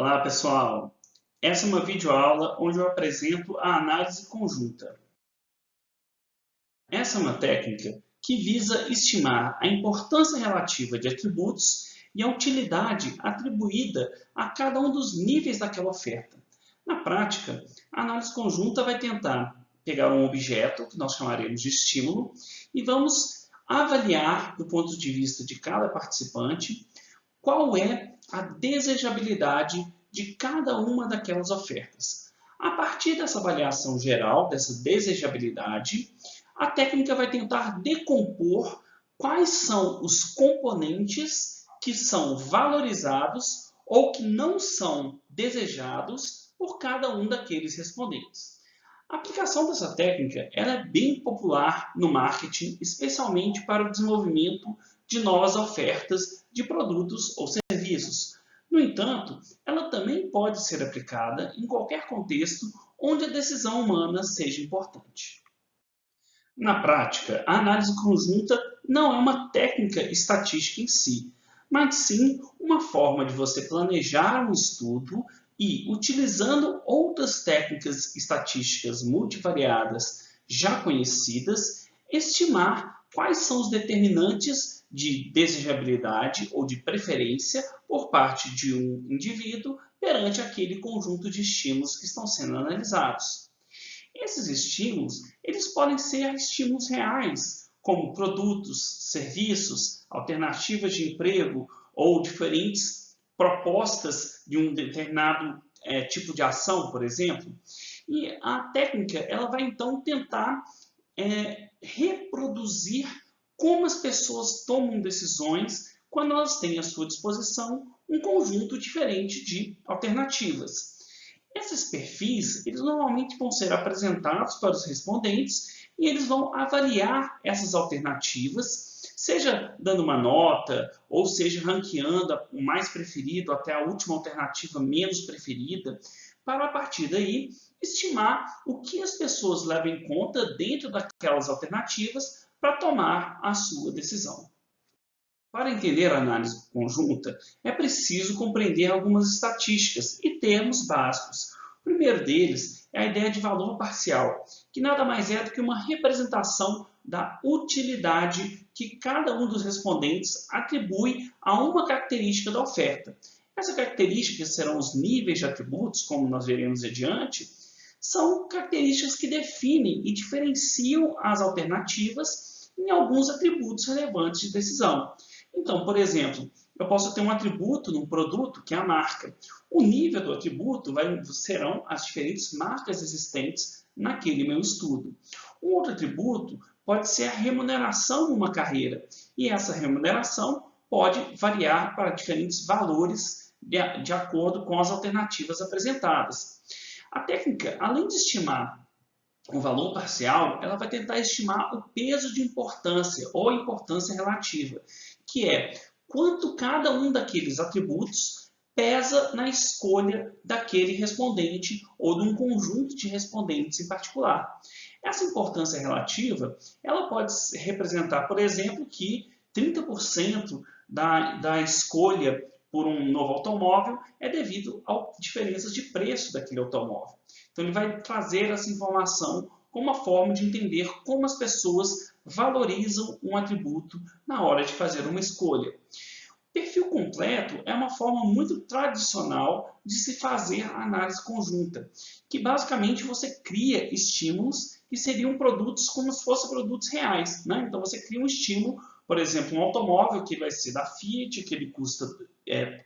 Olá, pessoal! Essa é uma videoaula onde eu apresento a análise conjunta. Essa é uma técnica que visa estimar a importância relativa de atributos e a utilidade atribuída a cada um dos níveis daquela oferta. Na prática, a análise conjunta vai tentar pegar um objeto, que nós chamaremos de estímulo, e vamos avaliar, do ponto de vista de cada participante, qual é a desejabilidade de cada uma daquelas ofertas. A partir dessa avaliação geral, dessa desejabilidade, a técnica vai tentar decompor quais são os componentes que são valorizados ou que não são desejados por cada um daqueles respondentes. A aplicação dessa técnica ela é bem popular no marketing, especialmente para o desenvolvimento de novas ofertas de produtos ou serviços. No entanto, ela também pode ser aplicada em qualquer contexto onde a decisão humana seja importante. Na prática, a análise conjunta não é uma técnica estatística em si, mas sim uma forma de você planejar um estudo e, utilizando outras técnicas estatísticas multivariadas já conhecidas, estimar quais são os determinantes de desejabilidade ou de preferência por parte de um indivíduo perante aquele conjunto de estímulos que estão sendo analisados. Esses estímulos, eles podem ser estímulos reais, como produtos, serviços, alternativas de emprego ou diferentes propostas de um determinado tipo de ação, por exemplo. E a técnica ela vai então tentar reproduzir como as pessoas tomam decisões quando elas têm à sua disposição um conjunto diferente de alternativas. Esses perfis, eles normalmente vão ser apresentados para os respondentes e eles vão avaliar essas alternativas, seja dando uma nota, ou seja ranqueando o mais preferido até a última alternativa menos preferida, para a partir daí estimar o que as pessoas levam em conta dentro daquelas alternativas para tomar a sua decisão. Para entender a análise conjunta, é preciso compreender algumas estatísticas e termos básicos. O primeiro deles é a ideia de valor parcial, que nada mais é do que uma representação da utilidade que cada um dos respondentes atribui a uma característica da oferta. Essa característica, que serão os níveis de atributos, como nós veremos adiante, são características que definem e diferenciam as alternativas em alguns atributos relevantes de decisão. Então, por exemplo, eu posso ter um atributo num produto que é a marca. O nível do atributo serão as diferentes marcas existentes naquele meu estudo. Um outro atributo pode ser a remuneração numa carreira. E essa remuneração pode variar para diferentes valores de acordo com as alternativas apresentadas. A técnica, além de estimar o valor parcial, ela vai tentar estimar o peso de importância ou importância relativa, que é quanto cada um daqueles atributos pesa na escolha daquele respondente ou de um conjunto de respondentes em particular. Essa importância relativa, ela pode representar, por exemplo, que 30% da escolha por um novo automóvel é devido a diferenças de preço daquele automóvel. Então, ele vai trazer essa informação como uma forma de entender como as pessoas valorizam um atributo na hora de fazer uma escolha. O perfil completo é uma forma muito tradicional de se fazer a análise conjunta, que basicamente você cria estímulos que seriam produtos como se fossem produtos reais, né? Então, você cria um estímulo, por exemplo, um automóvel que vai ser da Fiat, que ele custa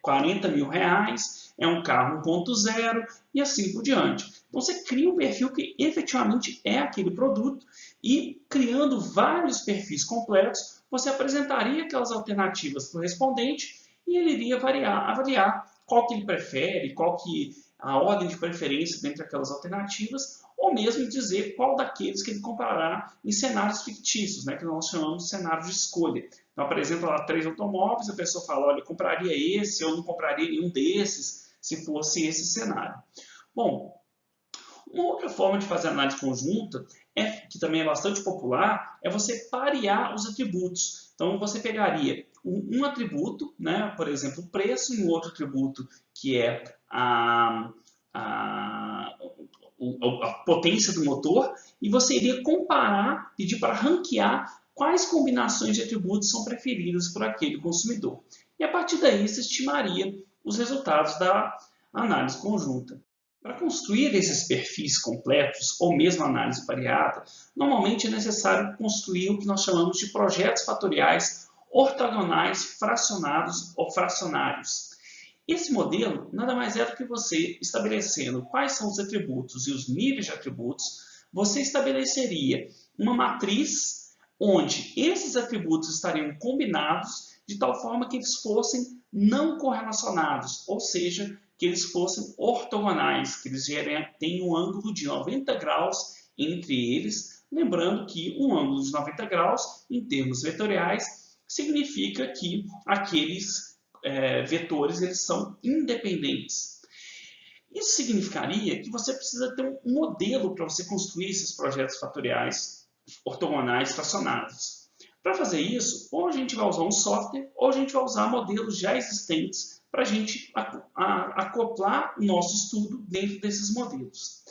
40 mil reais, é um carro 1.0 e assim por diante. Então, você cria um perfil que efetivamente é aquele produto e, criando vários perfis completos, você apresentaria aquelas alternativas para o respondente e ele iria avaliar qual que ele prefere, qual que a ordem de preferência dentre aquelas alternativas, ou mesmo dizer qual daqueles que ele comparará em cenários fictícios, né, que nós chamamos de cenários de escolha. Então, apresenta lá 3 automóveis, a pessoa fala, olha, eu compraria esse, eu não compraria nenhum desses, se fosse esse cenário. Bom, uma outra forma de fazer análise conjunta, que também é bastante popular, é você parear os atributos. Então, você pegaria um atributo, né, por exemplo, o preço, e um outro atributo que é a potência do motor e você iria comparar, pedir para ranquear quais combinações de atributos são preferidas por aquele consumidor. E a partir daí você estimaria os resultados da análise conjunta. Para construir esses perfis completos ou mesmo análise variada, normalmente é necessário construir o que nós chamamos de projetos fatoriais ortogonais fracionados ou fracionários. Esse modelo nada mais é do que você estabelecendo quais são os atributos e os níveis de atributos, você estabeleceria uma matriz onde esses atributos estariam combinados de tal forma que eles fossem não correlacionados, ou seja, que eles fossem ortogonais, que eles tenham um ângulo de 90 graus entre eles, lembrando que um ângulo de 90 graus, em termos vetoriais, significa que aqueles vetores eles são independentes. Isso significaria que você precisa ter um modelo para você construir esses projetos fatoriais ortogonais fracionados. Para fazer isso, ou a gente vai usar um software, ou a gente vai usar modelos já existentes para a gente acoplar o nosso estudo dentro desses modelos.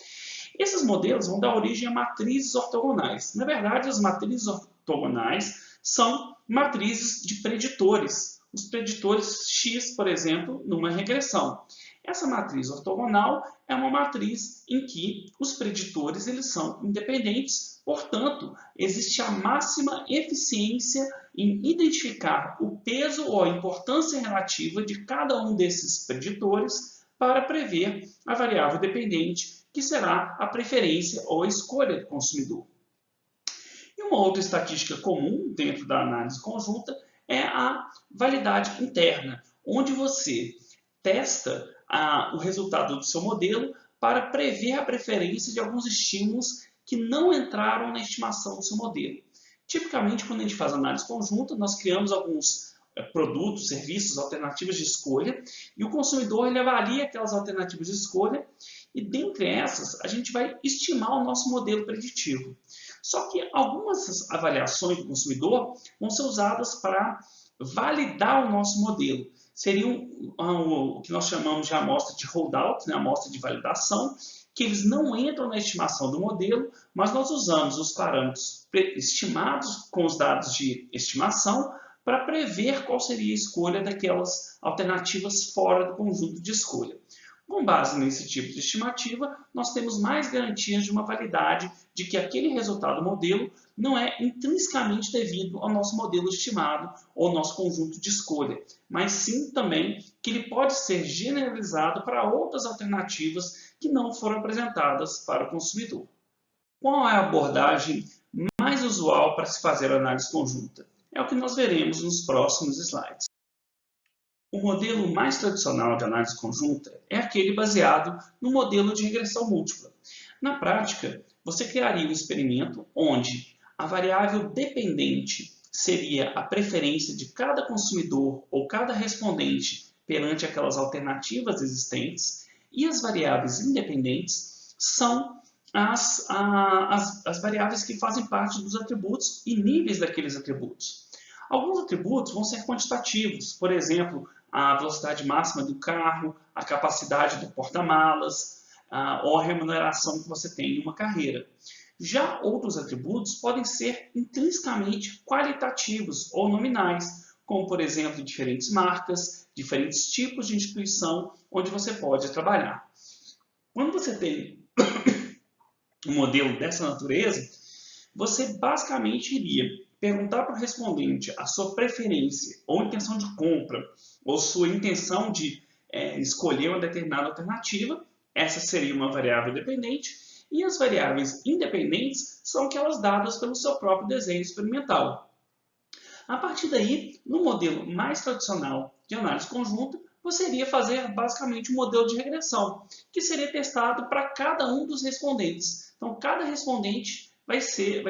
Esses modelos vão dar origem a matrizes ortogonais. Na verdade, as matrizes ortogonais são matrizes de preditores. Os preditores X, por exemplo, numa regressão. Essa matriz ortogonal é uma matriz em que os preditores eles são independentes, portanto, existe a máxima eficiência em identificar o peso ou a importância relativa de cada um desses preditores para prever a variável dependente, que será a preferência ou a escolha do consumidor. E uma outra estatística comum dentro da análise conjunta é a validade interna, onde você testa o resultado do seu modelo para prever a preferência de alguns estímulos que não entraram na estimação do seu modelo. Tipicamente, quando a gente faz análise conjunta, nós criamos alguns produtos, serviços, alternativas de escolha, e o consumidor ele avalia aquelas alternativas de escolha, e dentre essas, a gente vai estimar o nosso modelo preditivo. Só que algumas avaliações do consumidor vão ser usadas para validar o nosso modelo. Seriam o que nós chamamos de amostra de holdout, né, amostra de validação, que eles não entram na estimação do modelo, mas nós usamos os parâmetros estimados com os dados de estimação para prever qual seria a escolha daquelas alternativas fora do conjunto de escolha. Com base nesse tipo de estimativa, nós temos mais garantias de uma validade de que aquele resultado modelo não é intrinsecamente devido ao nosso modelo estimado ou ao nosso conjunto de escolha, mas sim também que ele pode ser generalizado para outras alternativas que não foram apresentadas para o consumidor. Qual é a abordagem mais usual para se fazer análise conjunta? É o que nós veremos nos próximos slides. O modelo mais tradicional de análise conjunta é aquele baseado no modelo de regressão múltipla. Na prática, você criaria um experimento onde a variável dependente seria a preferência de cada consumidor ou cada respondente perante aquelas alternativas existentes, e as variáveis independentes são as variáveis que fazem parte dos atributos e níveis daqueles atributos. Alguns atributos vão ser quantitativos, por exemplo, a velocidade máxima do carro, a capacidade do porta-malas, ou a remuneração que você tem em uma carreira. Já outros atributos podem ser intrinsecamente qualitativos ou nominais, como, por exemplo, diferentes marcas, diferentes tipos de instituição onde você pode trabalhar. Quando você tem um modelo dessa natureza, você basicamente iria perguntar para o respondente a sua preferência ou intenção de compra, ou sua intenção de escolher uma determinada alternativa. Essa seria uma variável dependente, e as variáveis independentes são aquelas dadas pelo seu próprio desenho experimental. A partir daí, no modelo mais tradicional de análise conjunta, você iria fazer basicamente um modelo de regressão, que seria testado para cada um dos respondentes. Então, cada respondente vai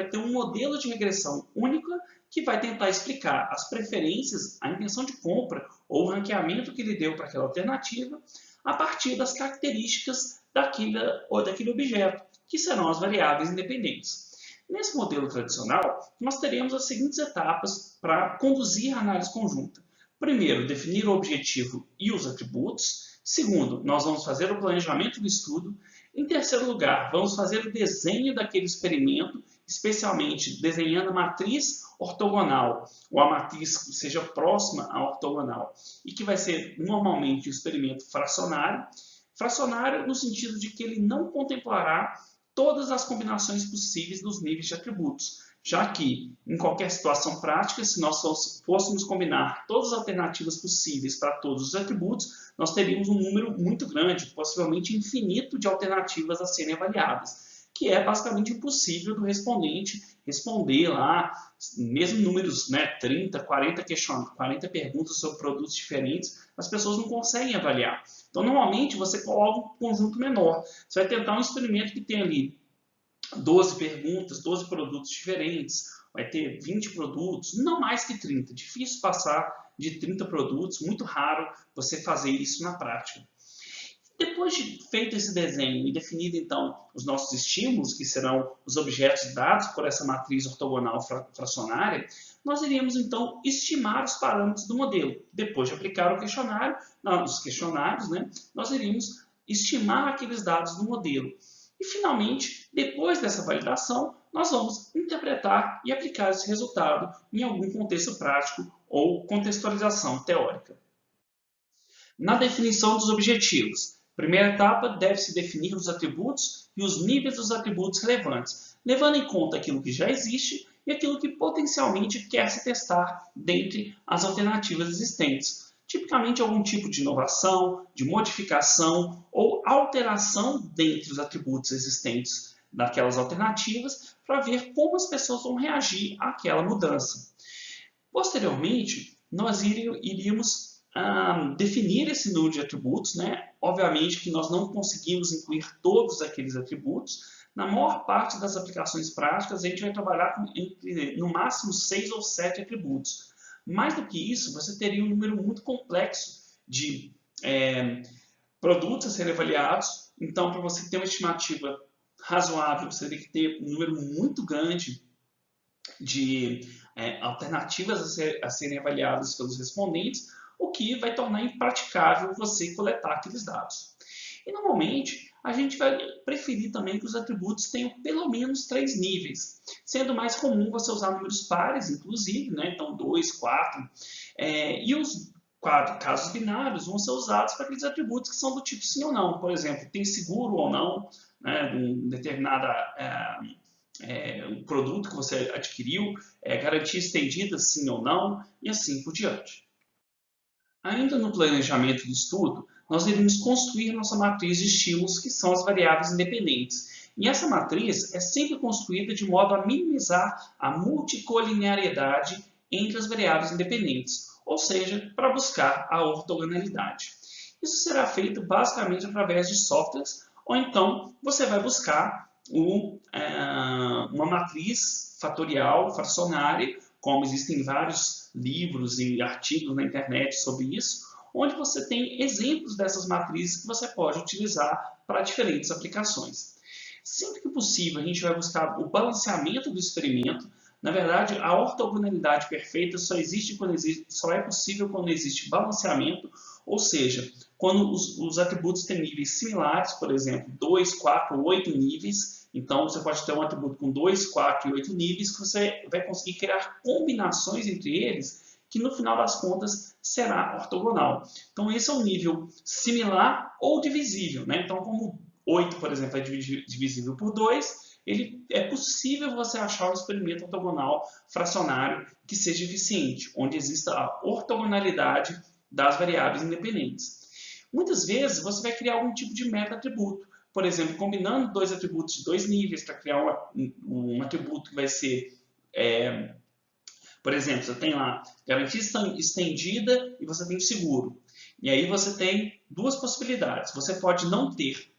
ter um modelo de regressão única que vai tentar explicar as preferências, a intenção de compra ou o ranqueamento que ele deu para aquela alternativa a partir das características daquele objeto, que serão as variáveis independentes. Nesse modelo tradicional, nós teremos as seguintes etapas para conduzir a análise conjunta. Primeiro, definir o objetivo e os atributos. Segundo, nós vamos fazer o planejamento do estudo. Em terceiro lugar, vamos fazer o desenho daquele experimento, especialmente desenhando a matriz ortogonal, ou a matriz que seja próxima à ortogonal, e que vai ser normalmente o experimento fracionário. Fracionário no sentido de que ele não contemplará todas as combinações possíveis dos níveis de atributos, já que, em qualquer situação prática, se nós fôssemos combinar todas as alternativas possíveis para todos os atributos, nós teríamos um número muito grande, possivelmente infinito, de alternativas a serem avaliadas, que é basicamente impossível do respondente responder lá, mesmo números, 30, 40 perguntas sobre produtos diferentes, as pessoas não conseguem avaliar. Então, normalmente, você coloca um conjunto menor. Você vai tentar um experimento que tem ali 12 perguntas, 12 produtos diferentes, vai ter 20 produtos, não mais que 30. Difícil passar de 30 produtos, muito raro você fazer isso na prática. Depois de feito esse desenho e definido, então, os nossos estímulos, que serão os objetos dados por essa matriz ortogonal fracionária, nós iríamos, então, estimar os parâmetros do modelo. Depois de aplicar o questionário, os questionários, nós iríamos estimar aqueles dados do modelo. E, finalmente, depois dessa validação, nós vamos interpretar e aplicar esse resultado em algum contexto prático ou contextualização teórica. Na definição dos objetivos, primeira etapa deve-se definir os atributos e os níveis dos atributos relevantes, levando em conta aquilo que já existe e aquilo que potencialmente quer se testar dentre as alternativas existentes. Tipicamente algum tipo de inovação, de modificação ou alteração dentre os atributos existentes daquelas alternativas para ver como as pessoas vão reagir àquela mudança. Posteriormente, nós iríamos definir esse número de atributos, Obviamente que nós não conseguimos incluir todos aqueles atributos. Na maior parte das aplicações práticas, a gente vai trabalhar com no máximo 6 ou 7 atributos. Mais do que isso, você teria um número muito complexo de produtos a serem avaliados. Então, para você ter uma estimativa razoável, você teria que ter um número muito grande de alternativas a serem avaliadas pelos respondentes, o que vai tornar impraticável você coletar aqueles dados. E, normalmente, a gente vai preferir também que os atributos tenham pelo menos 3 níveis, sendo mais comum você usar números pares, inclusive, então 2, 4, e os casos binários vão ser usados para aqueles atributos que são do tipo sim ou não. Por exemplo, tem seguro ou não, de um determinado produto que você adquiriu, garantia estendida sim ou não, e assim por diante. Ainda no planejamento do estudo, nós iremos construir nossa matriz de estímulos, que são as variáveis independentes. E essa matriz é sempre construída de modo a minimizar a multicolinearidade entre as variáveis independentes, ou seja, para buscar a ortogonalidade. Isso será feito basicamente através de softwares, ou então você vai buscar uma matriz fatorial, fracionária, como existem vários livros e artigos na internet sobre isso, onde você tem exemplos dessas matrizes que você pode utilizar para diferentes aplicações. Sempre que possível, a gente vai buscar o balanceamento do experimento. Na verdade, a ortogonalidade perfeita só é possível quando existe balanceamento, ou seja, quando os atributos têm níveis similares, por exemplo, 2, 4 ou 8 níveis. Então, você pode ter um atributo com 2, 4 e 8 níveis, que você vai conseguir criar combinações entre eles, que no final das contas será ortogonal. Então, esse é um nível similar ou divisível. Então, como 8, por exemplo, é divisível por 2, é possível você achar um experimento ortogonal fracionário que seja eficiente, onde exista a ortogonalidade das variáveis independentes. Muitas vezes, você vai criar algum tipo de meta-atributo. Por exemplo, combinando 2 atributos de 2 níveis para criar um atributo que vai ser... por exemplo, você tem lá garantia estendida e você tem seguro. E aí você tem 2 possibilidades. Você pode não ter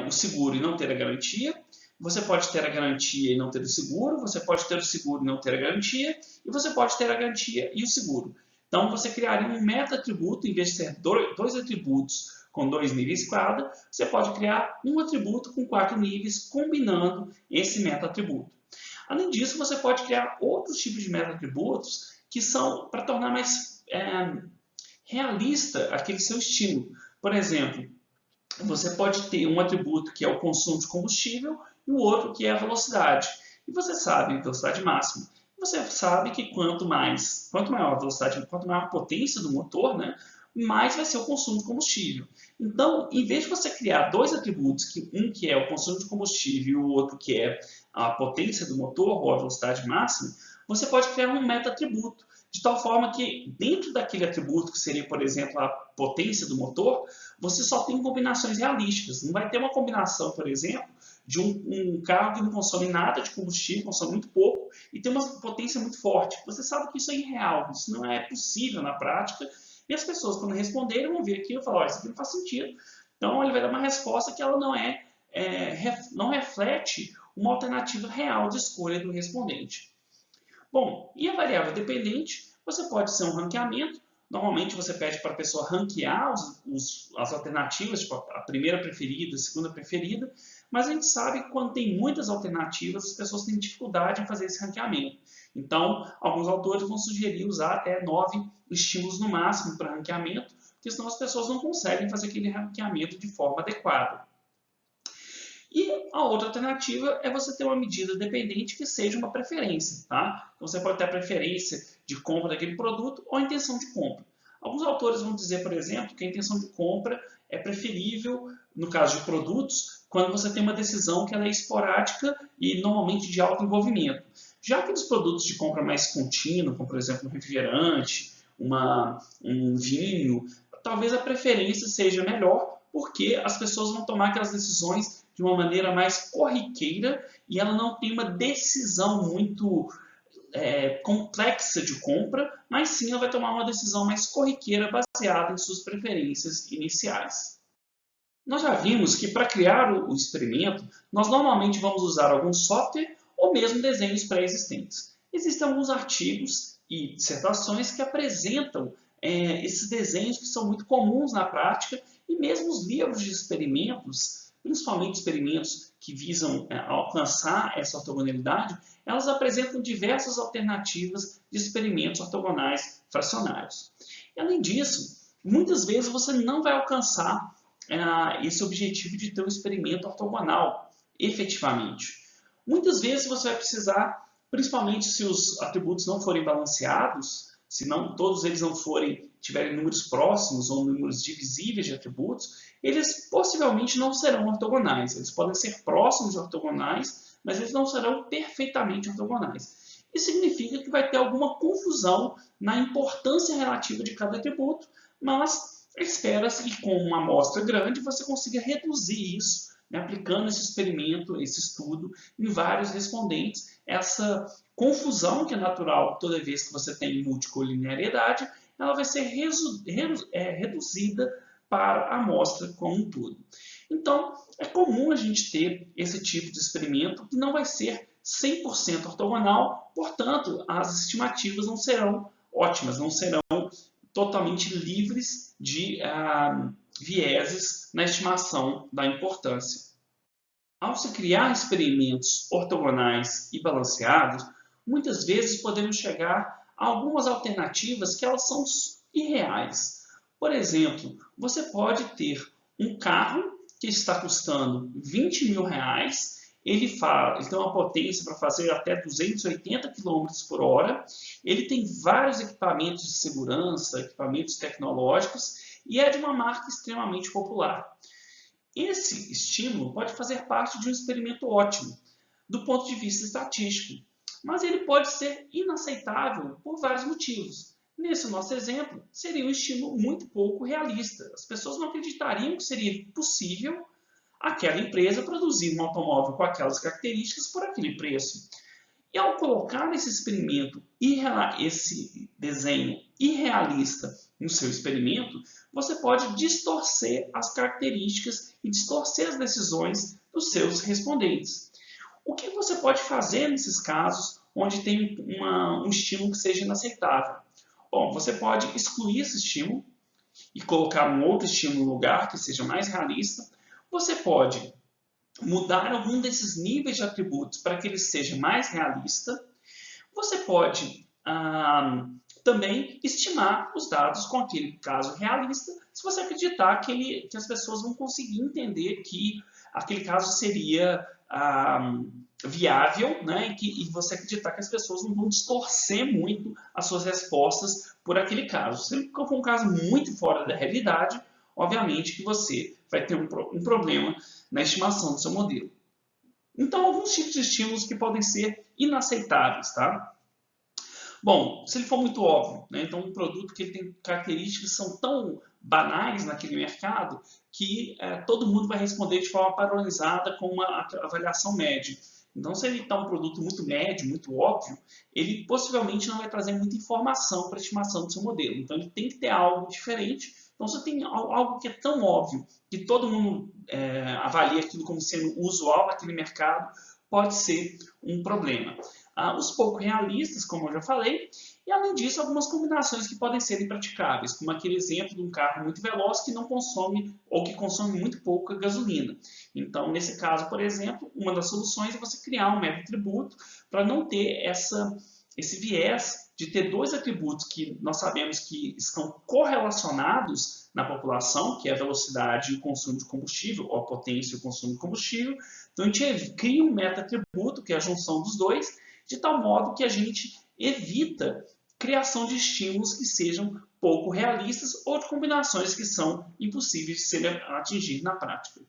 o seguro e não ter a garantia. Você pode ter a garantia e não ter o seguro. Você pode ter o seguro e não ter a garantia. E você pode ter a garantia e o seguro. Então, você criaria um meta-atributo, em vez de ter 2 atributos com 2 níveis cada, você pode criar um atributo com 4 níveis, combinando esse meta-atributo. Além disso, você pode criar outros tipos de meta-atributos que são para tornar mais realista aquele seu estímulo. Por exemplo, você pode ter um atributo que é o consumo de combustível e o outro que é a velocidade. E você sabe velocidade máxima. Você sabe que quanto maior a velocidade, quanto maior a potência do motor, né, mais vai ser o consumo de combustível. Então, em vez de você criar dois atributos, um que é o consumo de combustível e o outro que é a potência do motor ou a velocidade máxima, você pode criar um meta-atributo, de tal forma que dentro daquele atributo, que seria, por exemplo, a potência do motor, você só tem combinações realísticas. Não vai ter uma combinação, por exemplo, de um carro que não consome nada de combustível, consome muito pouco, e tem uma potência muito forte. Você sabe que isso é irreal, isso não é possível na prática, e as pessoas, quando responderem, vão ver aquilo e falar, isso aqui não faz sentido. Então, ele vai dar uma resposta que ela não reflete uma alternativa real de escolha do respondente. Bom, e a variável dependente, você pode ser um ranqueamento. Normalmente você pede para a pessoa ranquear as alternativas, tipo a primeira preferida, a segunda preferida, mas a gente sabe que quando tem muitas alternativas, as pessoas têm dificuldade em fazer esse ranqueamento. Então, alguns autores vão sugerir usar até 9 estímulos no máximo para ranqueamento, porque senão as pessoas não conseguem fazer aquele ranqueamento de forma adequada. E a outra alternativa é você ter uma medida dependente que seja uma preferência. Tá? Então, você pode ter a preferência de compra daquele produto ou a intenção de compra. Alguns autores vão dizer, por exemplo, que a intenção de compra é preferível, no caso de produtos, quando você tem uma decisão que ela é esporádica e normalmente de alto envolvimento. Já aqueles produtos de compra mais contínua, como por exemplo um refrigerante, um vinho, talvez a preferência seja melhor, porque as pessoas vão tomar aquelas decisões de uma maneira mais corriqueira e ela não tem uma decisão muito complexa de compra, mas sim ela vai tomar uma decisão mais corriqueira baseada em suas preferências iniciais. Nós já vimos que para criar o experimento, nós normalmente vamos usar algum software ou mesmo desenhos pré-existentes. Existem alguns artigos e dissertações que apresentam esses desenhos que são muito comuns na prática e mesmo os livros de experimentos, principalmente experimentos que visam alcançar essa ortogonalidade, elas apresentam diversas alternativas de experimentos ortogonais fracionários. E, além disso, muitas vezes você não vai alcançar esse objetivo de ter um experimento ortogonal, efetivamente. Muitas vezes você vai precisar, principalmente se os atributos não forem balanceados, se não todos eles não tiverem números próximos ou números divisíveis de atributos, eles possivelmente não serão ortogonais. Eles podem ser próximos de ortogonais, mas eles não serão perfeitamente ortogonais. Isso significa que vai ter alguma confusão na importância relativa de cada atributo, mas espera-se que com uma amostra grande você consiga reduzir isso, né, aplicando esse experimento, esse estudo em vários respondentes. Essa confusão que é natural toda vez que você tem multicolinearidade, ela vai ser reduzida para a amostra como um todo. Então, é comum a gente ter esse tipo de experimento que não vai ser 100% ortogonal, portanto, as estimativas não serão ótimas, não serão totalmente livres de vieses na estimação da importância. Ao se criar experimentos ortogonais e balanceados, muitas vezes podemos chegar a algumas alternativas que elas são irreais. Por exemplo, você pode ter um carro que está custando R$20 mil, ele tem uma potência para fazer até 280 km por hora, ele tem vários equipamentos de segurança, equipamentos tecnológicos e é de uma marca extremamente popular. Esse estímulo pode fazer parte de um experimento ótimo, do ponto de vista estatístico, mas ele pode ser inaceitável por vários motivos. Nesse nosso exemplo, seria um estímulo muito pouco realista. As pessoas não acreditariam que seria possível aquela empresa produzir um automóvel com aquelas características por aquele preço. E ao colocar esse experimento, esse desenho irrealista no seu experimento, você pode distorcer as características e distorcer as decisões dos seus respondentes. O que você pode fazer nesses casos onde tem um estímulo que seja inaceitável? Bom, você pode excluir esse estímulo e colocar um outro estímulo no lugar que seja mais realista. Você pode mudar algum desses níveis de atributos para que ele seja mais realista. Você pode também estimar os dados com aquele caso realista, se você acreditar que as pessoas vão conseguir entender que aquele caso seria viável, né? E você acreditar que as pessoas não vão distorcer muito as suas respostas por aquele caso. Se for um caso muito fora da realidade, obviamente que você vai ter um problema na estimação do seu modelo. Então, alguns tipos de estímulos que podem ser inaceitáveis, tá? Bom, se ele for muito óbvio, né? Então um produto que ele tem características que são tão banais naquele mercado que todo mundo vai responder de forma padronizada com uma avaliação média. Então, se ele está um produto muito médio, muito óbvio, ele possivelmente não vai trazer muita informação para a estimação do seu modelo. Então, ele tem que ter algo diferente. Então, se tem algo que é tão óbvio que todo mundo avalia aquilo como sendo usual naquele mercado, pode ser um problema. Os pouco realistas, como eu já falei, e além disso, algumas combinações que podem ser impraticáveis, como aquele exemplo de um carro muito veloz que não consome ou que consome muito pouca gasolina. Então, nesse caso, por exemplo, uma das soluções é você criar um método tributo para não ter esse viés de ter dois atributos que nós sabemos que estão correlacionados na população, que é a velocidade e o consumo de combustível, ou a potência e o consumo de combustível. Então, a gente cria um meta-atributo, que é a junção dos dois, de tal modo que a gente evita criação de estímulos que sejam pouco realistas ou de combinações que são impossíveis de serem atingidas na prática.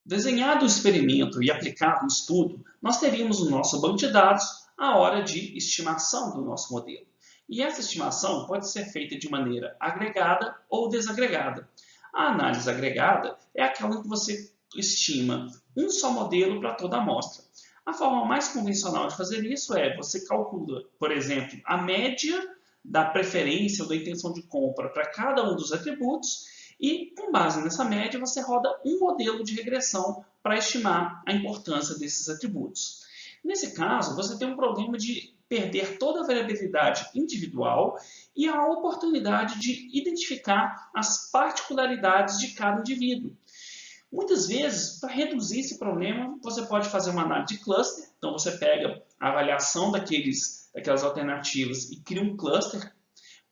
Desenhado o experimento e aplicado o estudo, nós teríamos o nosso banco de dados a hora de estimação do nosso modelo. E essa estimação pode ser feita de maneira agregada ou desagregada. A análise agregada é aquela em que você estima um só modelo para toda a amostra. A forma mais convencional de fazer isso é você calcula, por exemplo, a média da preferência ou da intenção de compra para cada um dos atributos e, com base nessa média, você roda um modelo de regressão para estimar a importância desses atributos. Nesse caso, você tem um problema de perder toda a variabilidade individual e a oportunidade de identificar as particularidades de cada indivíduo. Muitas vezes, para reduzir esse problema, você pode fazer uma análise de cluster. Então, você pega a avaliação daquelas alternativas e cria um cluster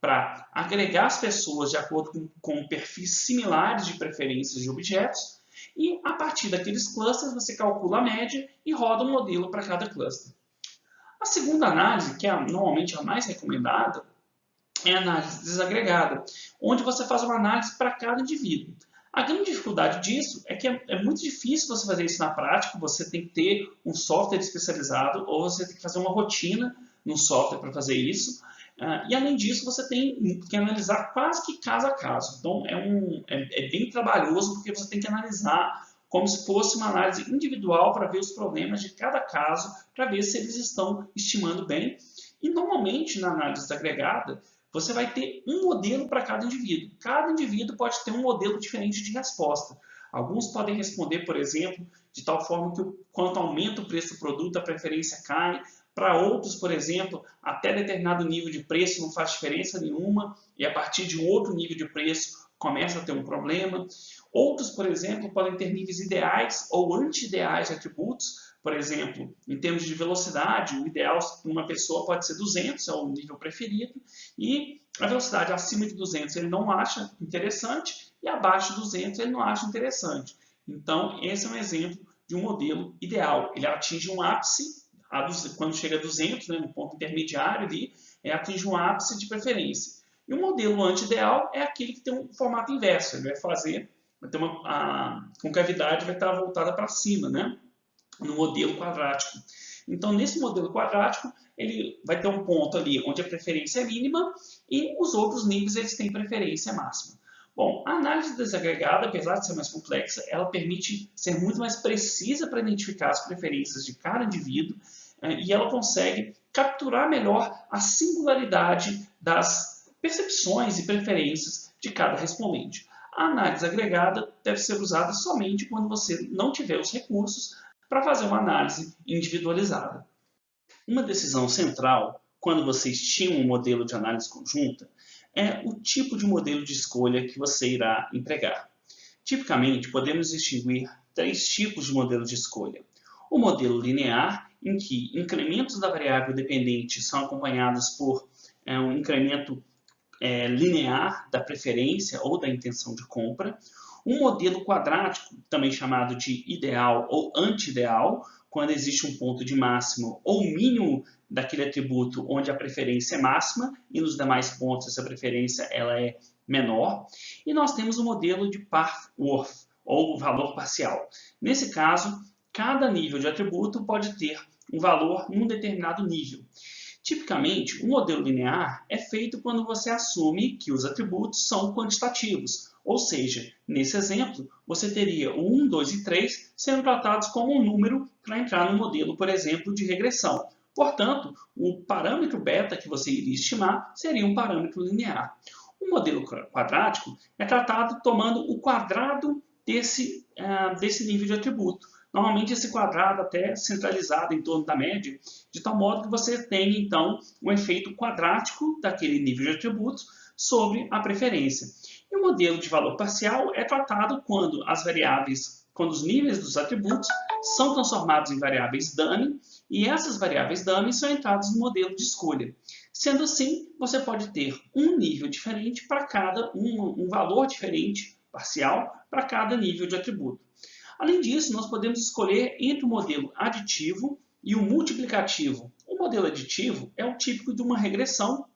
para agregar as pessoas de acordo com perfis similares de preferências de objetos. E, a partir daqueles clusters, você calcula a média e roda um modelo para cada cluster. A segunda análise, que é normalmente a mais recomendada, é a análise desagregada, onde você faz uma análise para cada indivíduo. A grande dificuldade disso é que é muito difícil você fazer isso na prática, você tem que ter um software especializado ou você tem que fazer uma rotina no software para fazer isso. E além disso, você tem que analisar quase que caso a caso. Então, é bem trabalhoso porque você tem que analisar como se fosse uma análise individual para ver os problemas de cada caso, para ver se eles estão estimando bem. E normalmente, na análise desagregada, você vai ter um modelo para cada indivíduo. Cada indivíduo pode ter um modelo diferente de resposta. Alguns podem responder, por exemplo, de tal forma que quanto aumenta o preço do produto, a preferência cai. Para outros, por exemplo, até determinado nível de preço não faz diferença nenhuma e a partir de um outro nível de preço começa a ter um problema. Outros, por exemplo, podem ter níveis ideais ou anti-ideais de atributos. Por exemplo, em termos de velocidade, o ideal para uma pessoa pode ser 200, é o nível preferido, e a velocidade acima de 200 ele não acha interessante e abaixo de 200 ele não acha interessante. Então, esse é um exemplo de um modelo ideal. Ele atinge um ápice, quando chega a 200, né, no ponto intermediário ali, atinge um ápice de preferência. E o modelo anti-ideal é aquele que tem um formato inverso, ele vai ter com a concavidade vai estar voltada para cima, né? No modelo quadrático. Então, nesse modelo quadrático, ele vai ter um ponto ali onde a preferência é mínima e os outros níveis eles têm preferência máxima. Bom, a análise desagregada, apesar de ser mais complexa, ela permite ser muito mais precisa para identificar as preferências de cada indivíduo e ela consegue capturar melhor a singularidade das percepções e preferências de cada respondente. A análise agregada deve ser usada somente quando você não tiver os recursos para fazer uma análise individualizada. Uma decisão central, quando você estima um modelo de análise conjunta, é o tipo de modelo de escolha que você irá empregar. Tipicamente, podemos distinguir 3 tipos de modelo de escolha. O modelo linear, em que incrementos da variável dependente são acompanhados por um incremento linear da preferência ou da intenção de compra. Um modelo quadrático, também chamado de ideal ou anti-ideal, quando existe um ponto de máximo ou mínimo daquele atributo onde a preferência é máxima e nos demais pontos essa preferência ela é menor. E nós temos o modelo de Path-Worth, ou valor parcial. Nesse caso, cada nível de atributo pode ter um valor num determinado nível. Tipicamente, o modelo linear é feito quando você assume que os atributos são quantitativos, ou seja, nesse exemplo, você teria o 1, 2 e 3 sendo tratados como um número para entrar no modelo, por exemplo, de regressão. Portanto, o parâmetro beta que você iria estimar seria um parâmetro linear. O modelo quadrático é tratado tomando o quadrado desse nível de atributo. Normalmente esse quadrado até centralizado em torno da média, de tal modo que você tem, então, um efeito quadrático daquele nível de atributos sobre a preferência. E o modelo de valor parcial é tratado quando os níveis dos atributos são transformados em variáveis dummy, e essas variáveis dummy são entradas no modelo de escolha. Sendo assim, você pode ter um nível diferente para cada, um valor diferente, parcial, para cada nível de atributo. Além disso, nós podemos escolher entre o modelo aditivo e o multiplicativo. O modelo aditivo é o típico de uma regressão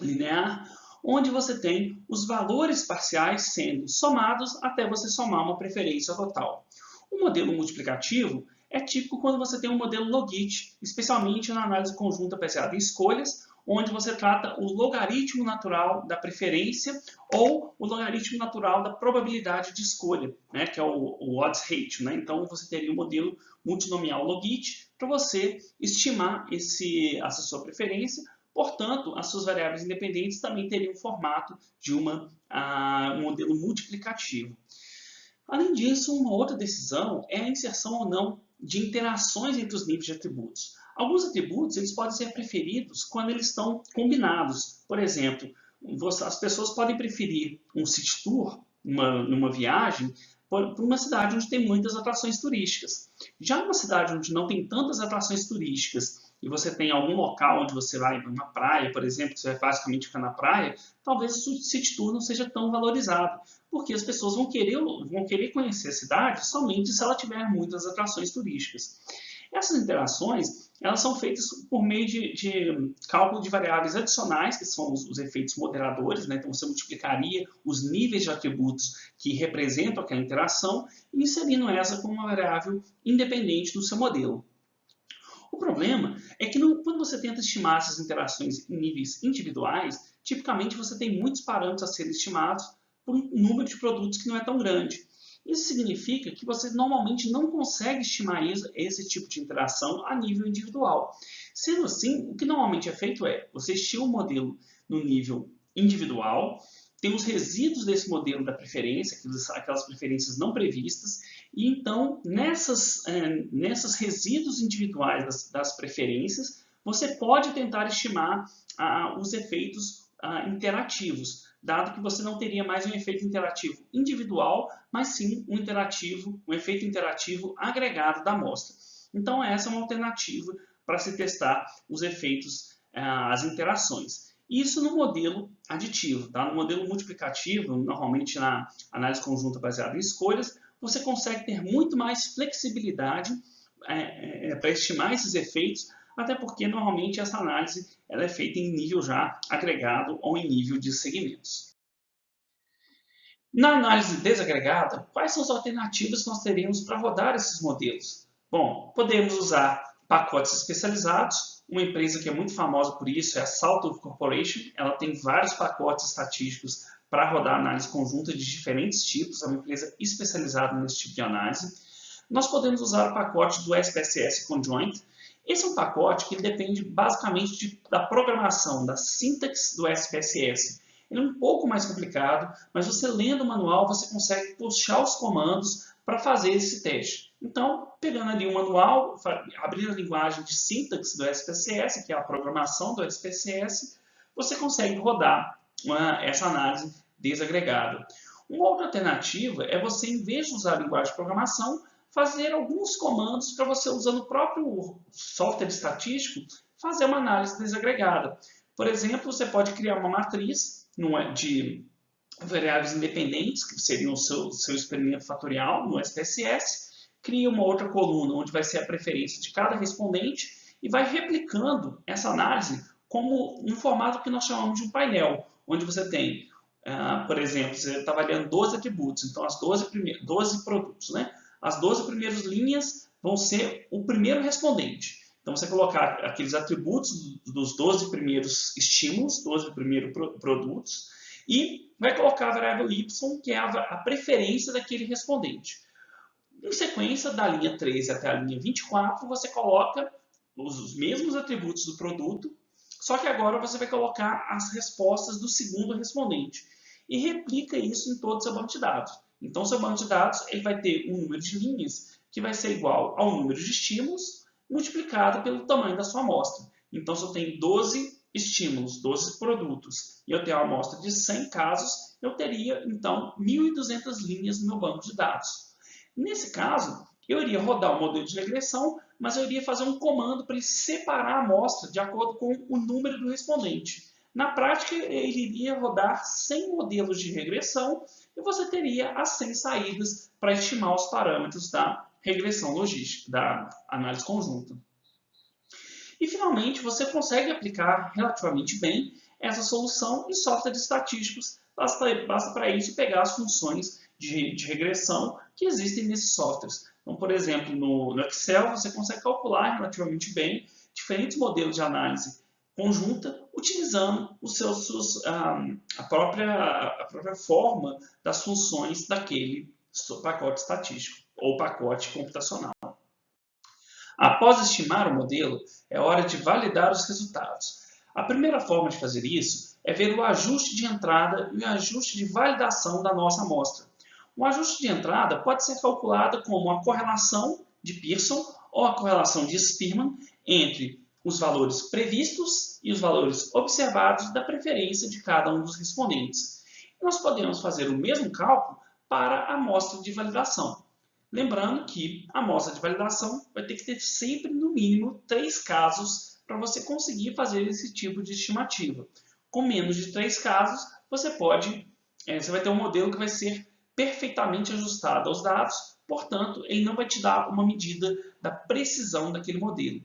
linear, onde você tem os valores parciais sendo somados até você somar uma preferência total. O modelo multiplicativo é típico quando você tem um modelo logit, especialmente na análise conjunta baseada em escolhas, onde você trata o logaritmo natural da preferência ou o logaritmo natural da probabilidade de escolha, né, que é o odds ratio. Né? Então, você teria um modelo multinomial logit para você estimar essa sua preferência. Portanto, as suas variáveis independentes também teriam o formato de um modelo multiplicativo. Além disso, uma outra decisão é a inserção ou não de interações entre os níveis de atributos. Alguns atributos eles podem ser preferidos quando eles estão combinados. Por exemplo, as pessoas podem preferir um city tour numa viagem para uma cidade onde tem muitas atrações turísticas. Já numa cidade onde não tem tantas atrações turísticas e você tem algum local onde você vai na praia, por exemplo, que você vai basicamente ficar na praia, talvez o city tour não seja tão valorizado, porque as pessoas vão querer conhecer a cidade somente se ela tiver muitas atrações turísticas. Essas interações elas são feitas por meio de cálculo de variáveis adicionais, que são os efeitos moderadores, né? Então você multiplicaria os níveis de atributos que representam aquela interação, inserindo essa como uma variável independente do seu modelo. O problema é que quando você tenta estimar essas interações em níveis individuais, tipicamente você tem muitos parâmetros a serem estimados por um número de produtos que não é tão grande. Isso significa que você normalmente não consegue estimar esse tipo de interação a nível individual. Sendo assim, o que normalmente é feito é, você estima o modelo no nível individual, tem os resíduos desse modelo da preferência, aquelas preferências não previstas, e então, nesses resíduos individuais das preferências, você pode tentar estimar os efeitos interativos, dado que você não teria mais um efeito interativo individual, mas sim um efeito interativo agregado da amostra. Então, essa é uma alternativa para se testar os efeitos, as interações. Isso no modelo aditivo. Tá? No modelo multiplicativo, normalmente na análise conjunta baseada em escolhas, você consegue ter muito mais flexibilidade para estimar esses efeitos, até porque normalmente essa análise ela é feita em nível já agregado ou em nível de segmentos. Na análise desagregada, quais são as alternativas que nós teríamos para rodar esses modelos? Bom, podemos usar pacotes especializados. Uma empresa que é muito famosa por isso é a Saltov Corporation. Ela tem vários pacotes estatísticos para rodar análise conjunta de diferentes tipos. É uma empresa especializada nesse tipo de análise. Nós podemos usar o pacote do SPSS Conjoint. Esse é um pacote que depende basicamente da programação, da sintaxe do SPSS. Ele é um pouco mais complicado, mas você lendo o manual, você consegue puxar os comandos para fazer esse teste. Então, pegando ali o manual, abrindo a linguagem de sintaxe do SPSS, que é a programação do SPSS, você consegue rodar essa análise desagregada. Uma outra alternativa é você, em vez de usar a linguagem de programação, fazer alguns comandos para você, usando o próprio software estatístico, fazer uma análise desagregada. Por exemplo, você pode criar uma matriz de variáveis independentes, que seriam o seu experimento fatorial no SPSS, cria uma outra coluna onde vai ser a preferência de cada respondente e vai replicando essa análise como um formato que nós chamamos de um painel, onde você tem, por exemplo, você está avaliando 12 atributos, então as 12 produtos, né? As 12 primeiras linhas vão ser o primeiro respondente. Então, você colocar aqueles atributos dos 12 primeiros estímulos, 12 primeiros produtos, e vai colocar a variável y, que é a preferência daquele respondente. Em sequência, da linha 13 até a linha 24, você coloca os mesmos atributos do produto, só que agora você vai colocar as respostas do segundo respondente e replica isso em todo o seu banco de dados. Então, o seu banco de dados ele vai ter um número de linhas que vai ser igual ao número de estímulos multiplicado pelo tamanho da sua amostra. Então, se eu tenho 12 estímulos, 12 produtos, e eu tenho uma amostra de 100 casos, eu teria, então, 1.200 linhas no meu banco de dados. Nesse caso, eu iria rodar o modelo de regressão, mas eu iria fazer um comando para ele separar a amostra de acordo com o número do respondente. Na prática, ele iria rodar 100 modelos de regressão e você teria as 100 saídas para estimar os parâmetros da regressão logística, da análise conjunta. E, finalmente, você consegue aplicar relativamente bem essa solução em softwares estatísticos. Basta para isso pegar as funções de regressão que existem nesses softwares. Então, por exemplo, no Excel, você consegue calcular relativamente bem diferentes modelos de análise conjunta utilizando a própria forma das funções daquele pacote estatístico ou pacote computacional. Após estimar o modelo, é hora de validar os resultados. A primeira forma de fazer isso é ver o ajuste de entrada e o ajuste de validação da nossa amostra. O ajuste de entrada pode ser calculado como a correlação de Pearson ou a correlação de Spearman entre os valores previstos e os valores observados da preferência de cada um dos respondentes. Nós podemos fazer o mesmo cálculo para a amostra de validação. Lembrando que a amostra de validação vai ter que ter sempre, no mínimo, 3 casos para você conseguir fazer esse tipo de estimativa. Com menos de 3 casos, você vai ter um modelo que vai ser perfeitamente ajustado aos dados, portanto, ele não vai te dar uma medida da precisão daquele modelo.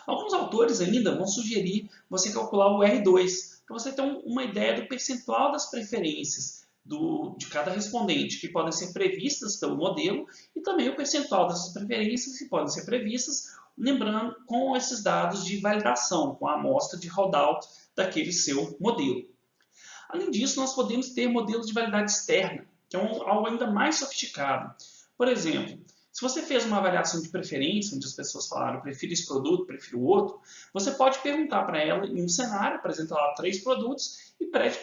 Alguns autores ainda vão sugerir você calcular o R2, para você ter uma ideia do percentual das preferências de cada respondente, que podem ser previstas pelo modelo, e também o percentual dessas preferências que podem ser previstas, lembrando, com esses dados de validação, com a amostra de rollout daquele seu modelo. Além disso, nós podemos ter modelos de validade externa, que é algo ainda mais sofisticado. Por exemplo, se você fez uma avaliação de preferência, onde as pessoas falaram, eu prefiro esse produto, prefiro o outro, você pode perguntar para ela em um cenário, apresenta lá 3 produtos e pede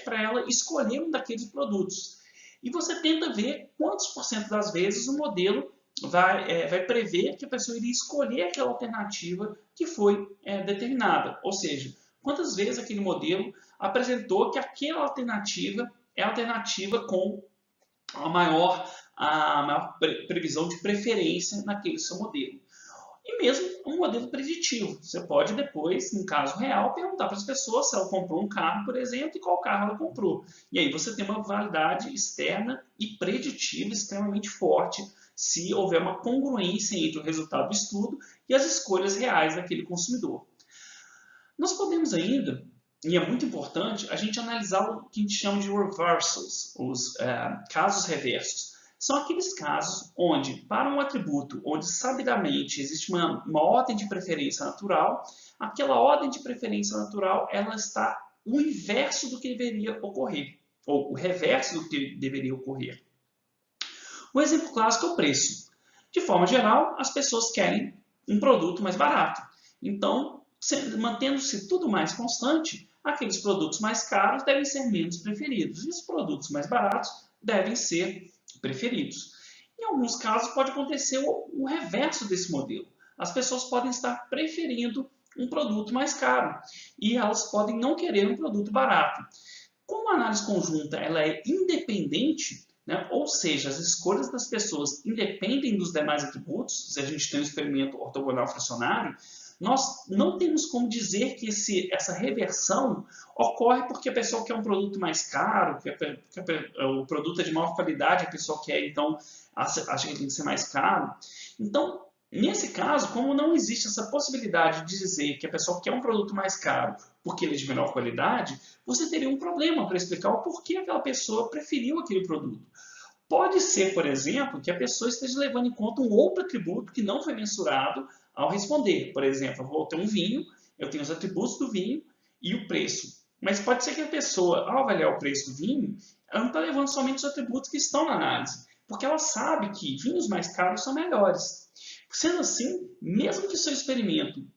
para ela escolher um daqueles produtos. E você tenta ver quantos % das vezes o modelo vai prever que a pessoa iria escolher aquela alternativa que foi determinada. Ou seja, quantas vezes aquele modelo apresentou que aquela alternativa é a alternativa com a maior previsão de preferência naquele seu modelo. E mesmo um modelo preditivo. Você pode depois, em caso real, perguntar para as pessoas se ela comprou um carro, por exemplo, e qual carro ela comprou. E aí você tem uma validade externa e preditiva extremamente forte se houver uma congruência entre o resultado do estudo e as escolhas reais daquele consumidor. Nós podemos ainda, e é muito importante, a gente analisar o que a gente chama de reversals, os casos reversos. São aqueles casos onde, para um atributo onde sabidamente existe uma ordem de preferência natural, aquela ordem de preferência natural ela está o inverso do que deveria ocorrer, ou o reverso do que deveria ocorrer. O exemplo clássico é o preço. De forma geral, as pessoas querem um produto mais barato. Então, mantendo-se tudo mais constante, aqueles produtos mais caros devem ser menos preferidos e os produtos mais baratos devem ser preferidos. Em alguns casos pode acontecer o reverso desse modelo. As pessoas podem estar preferindo um produto mais caro e elas podem não querer um produto barato. Como a análise conjunta ela é independente, né? Ou seja, as escolhas das pessoas independem dos demais atributos, se a gente tem um experimento ortogonal fracionário, nós não temos como dizer que essa reversão ocorre porque a pessoa quer um produto mais caro, o produto é de maior qualidade, a pessoa quer, então, acha que tem que ser mais caro. Então, nesse caso, como não existe essa possibilidade de dizer que a pessoa quer um produto mais caro porque ele é de menor qualidade, você teria um problema para explicar o porquê aquela pessoa preferiu aquele produto. Pode ser, por exemplo, que a pessoa esteja levando em conta um outro atributo que não foi mensurado ao responder. Por exemplo, eu vou ter um vinho, eu tenho os atributos do vinho e o preço. Mas pode ser que a pessoa, ao avaliar o preço do vinho, ela não está levando somente os atributos que estão na análise, porque ela sabe que vinhos mais caros são melhores. Sendo assim, mesmo que seu experimento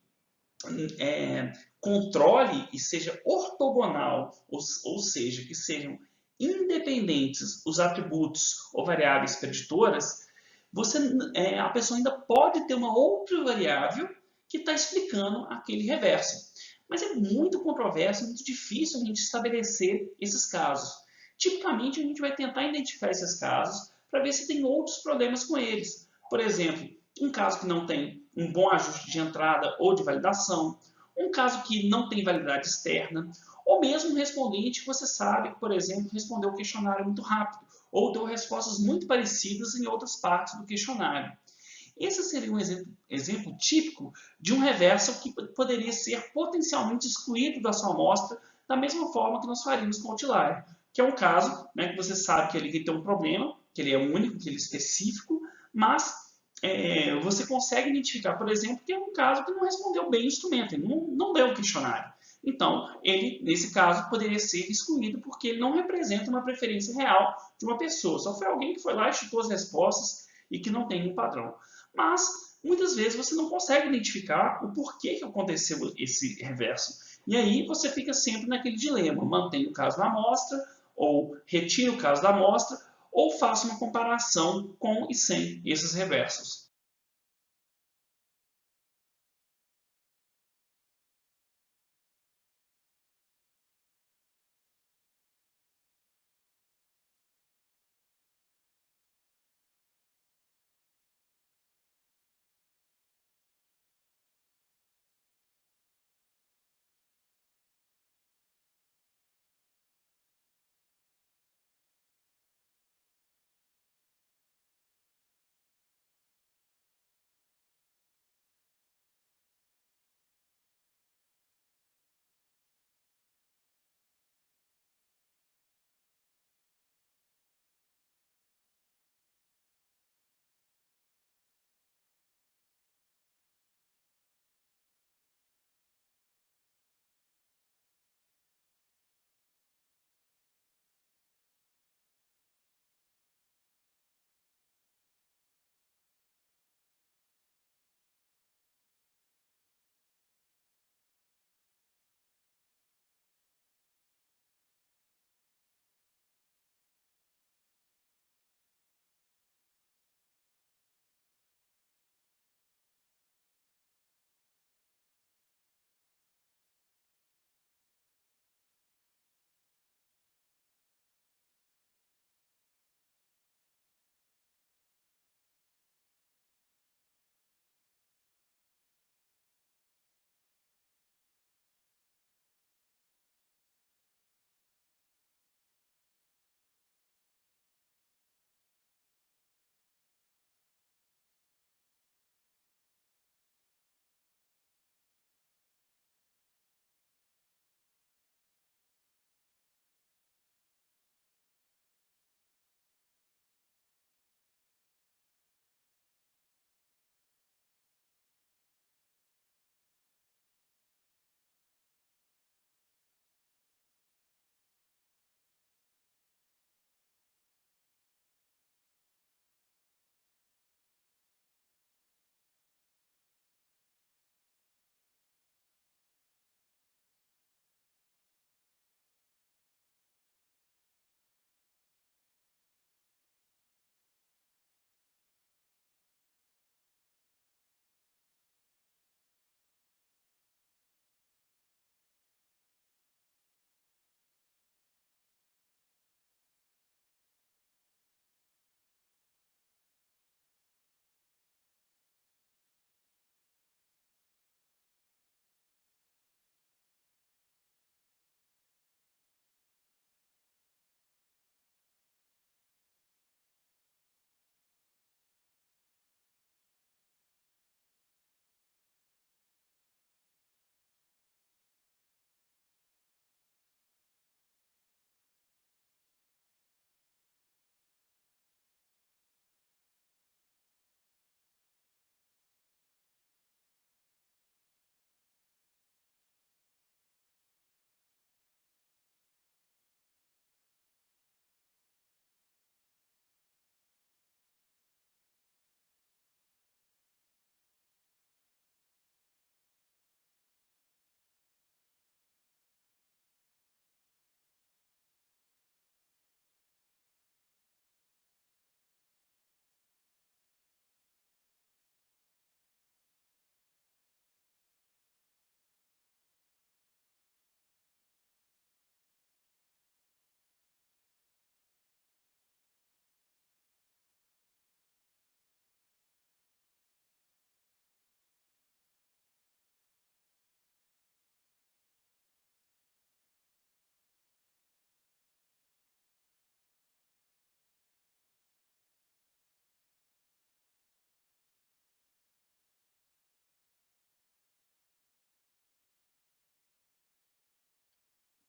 controle e seja ortogonal, ou seja, que sejam independentes os atributos ou variáveis preditoras, a pessoa ainda pode ter uma outra variável que está explicando aquele reverso. Mas é muito controverso, muito difícil a gente estabelecer esses casos. Tipicamente, a gente vai tentar identificar esses casos para ver se tem outros problemas com eles. Por exemplo, um caso que não tem um bom ajuste de entrada ou de validação, um caso que não tem validade externa, ou mesmo um respondente que você sabe que, por exemplo, respondeu o questionário muito rápido, ou deu respostas muito parecidas em outras partes do questionário. Esse seria um exemplo típico de um reverso que poderia ser potencialmente excluído da sua amostra, da mesma forma que nós faríamos com o outlier, que é um caso, né, que você sabe que ele tem um problema, que ele é único, que ele é específico, mas você consegue identificar, por exemplo, que é um caso que não respondeu bem o instrumento, ele não leu o questionário. Então, ele, nesse caso, poderia ser excluído porque ele não representa uma preferência real de uma pessoa. Só foi alguém que foi lá e chutou as respostas e que não tem um padrão. Mas, muitas vezes, você não consegue identificar o porquê que aconteceu esse reverso. E aí você fica sempre naquele dilema, mantém o caso da amostra, ou retira o caso da amostra, ou faça uma comparação com e sem esses reversos.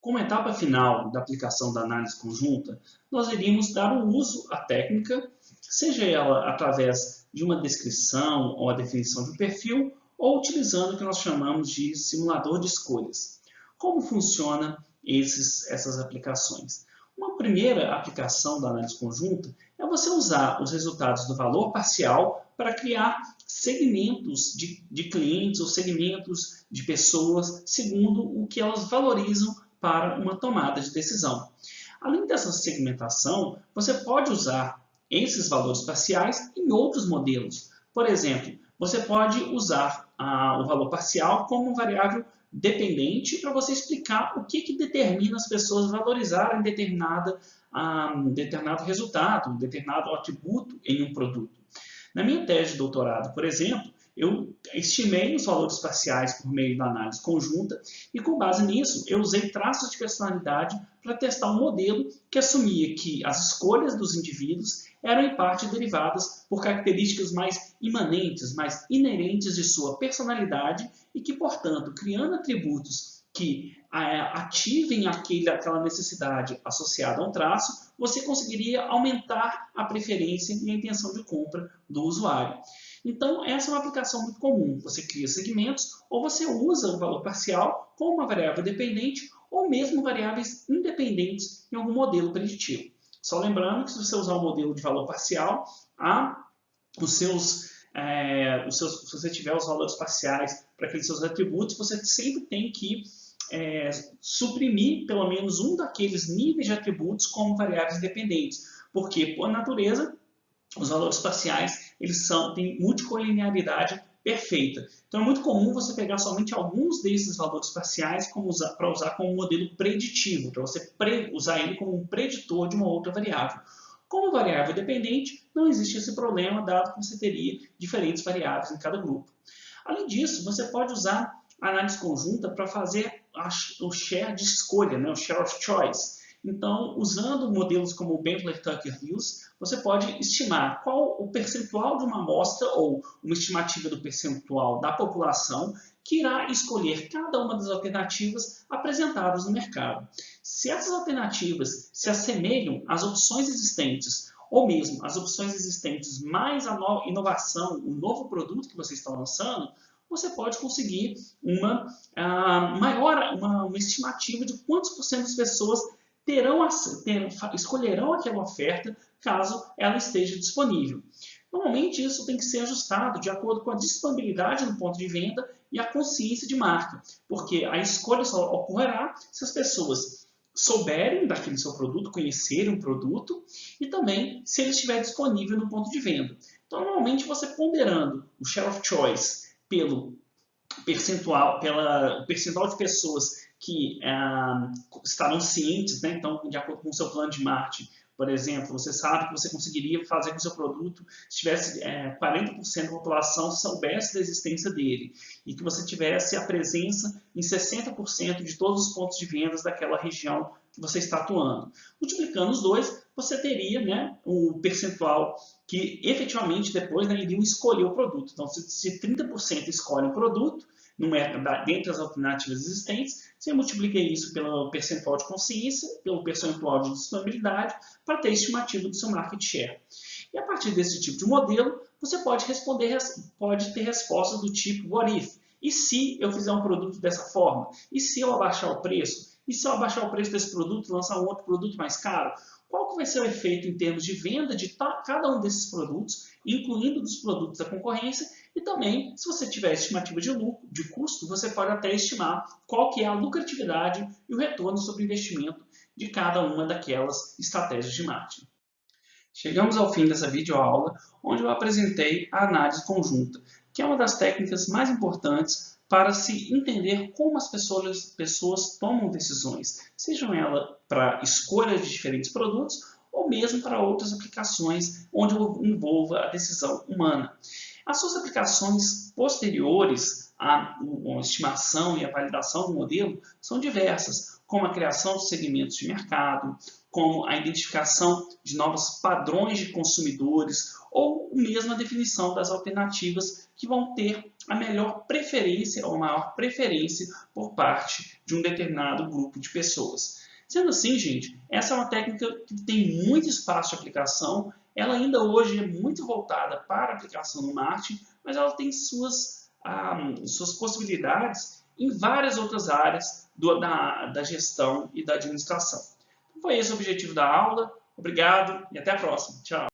Como etapa final da aplicação da análise conjunta, nós iríamos dar o uso à técnica, seja ela através de uma descrição ou a definição de um perfil, ou utilizando o que nós chamamos de simulador de escolhas. Como funciona essas aplicações? Uma primeira aplicação da análise conjunta é você usar os resultados do valor parcial para criar segmentos de clientes ou segmentos de pessoas segundo o que elas valorizam para uma tomada de decisão. Além dessa segmentação, você pode usar esses valores parciais em outros modelos. Por exemplo, você pode usar o valor parcial como variável dependente para você explicar o que determina as pessoas valorizarem determinado resultado, determinado atributo em um produto. Na minha tese de doutorado, por exemplo, eu estimei os valores parciais por meio da análise conjunta e, com base nisso, eu usei traços de personalidade para testar um modelo que assumia que as escolhas dos indivíduos eram, em parte, derivadas por características mais imanentes, mais inerentes de sua personalidade e que, portanto, criando atributos que ativem aquela necessidade associada a um traço, você conseguiria aumentar a preferência e a intenção de compra do usuário. Então, essa é uma aplicação muito comum. Você cria segmentos ou você usa o valor parcial como uma variável dependente ou mesmo variáveis independentes em algum modelo preditivo. Só lembrando que se você usar um modelo de valor parcial, se você tiver os valores parciais para aqueles seus atributos, você sempre tem que suprimir pelo menos um daqueles níveis de atributos como variáveis dependentes, porque, por natureza, os valores parciais têm multicolinearidade perfeita. Então é muito comum você pegar somente alguns desses valores parciais para usar como modelo preditivo, para você usar ele como um preditor de uma outra variável. Como variável dependente, não existe esse problema, dado que você teria diferentes variáveis em cada grupo. Além disso, você pode usar a análise conjunta para fazer o share de escolha, né? O share of choice. Então, usando modelos como o Bentley-Tucker-Lewis, você pode estimar qual o percentual de uma amostra ou uma estimativa do percentual da população que irá escolher cada uma das alternativas apresentadas no mercado. Se essas alternativas se assemelham às opções existentes, ou mesmo às opções existentes mais a inovação, o novo produto que você está lançando, você pode conseguir uma estimativa de quantos por cento das pessoas escolherão aquela oferta caso ela esteja disponível. Normalmente isso tem que ser ajustado de acordo com a disponibilidade no ponto de venda e a consciência de marca, porque a escolha só ocorrerá se as pessoas souberem daquele seu produto, conhecerem o produto e também se ele estiver disponível no ponto de venda. Então, normalmente você ponderando o share of choice pelo percentual de pessoas que estarão cientes, né? Então, de acordo com o seu plano de marketing, por exemplo, você sabe que você conseguiria fazer com que o seu produto tivesse 40% da população soubesse da existência dele e que você tivesse a presença em 60% de todos os pontos de vendas daquela região que você está atuando. Multiplicando os dois, você teria, né, o percentual que efetivamente depois, né, iriam escolher o produto. Então, se 30% escolhe o produto, dentre as alternativas existentes, você multiplica isso pelo percentual de consciência, pelo percentual de disponibilidade, para ter a estimativa do seu market share. E a partir desse tipo de modelo, você pode ter respostas do tipo what if? E se eu fizer um produto dessa forma? E se eu abaixar o preço? E se eu abaixar o preço desse produto e lançar um outro produto mais caro? Qual que vai ser o efeito em termos de venda de cada um desses produtos, incluindo dos produtos da concorrência, e também, se você tiver estimativa de custo, você pode até estimar qual que é a lucratividade e o retorno sobre o investimento de cada uma daquelas estratégias de marketing. Chegamos ao fim dessa videoaula, onde eu apresentei a análise conjunta, que é uma das técnicas mais importantes para se entender como as pessoas tomam decisões, sejam elas para escolha de diferentes produtos ou mesmo para outras aplicações onde envolva a decisão humana. As suas aplicações posteriores à estimação e à validação do modelo são diversas, como a criação de segmentos de mercado, como a identificação de novos padrões de consumidores ou mesmo a definição das alternativas que vão ter a melhor preferência ou maior preferência por parte de um determinado grupo de pessoas. Sendo assim, gente, essa é uma técnica que tem muito espaço de aplicação. Ela ainda hoje é muito voltada para a aplicação no marketing, mas ela tem suas possibilidades em várias outras áreas da gestão e da administração. Foi esse o objetivo da aula. Obrigado e até a próxima. Tchau!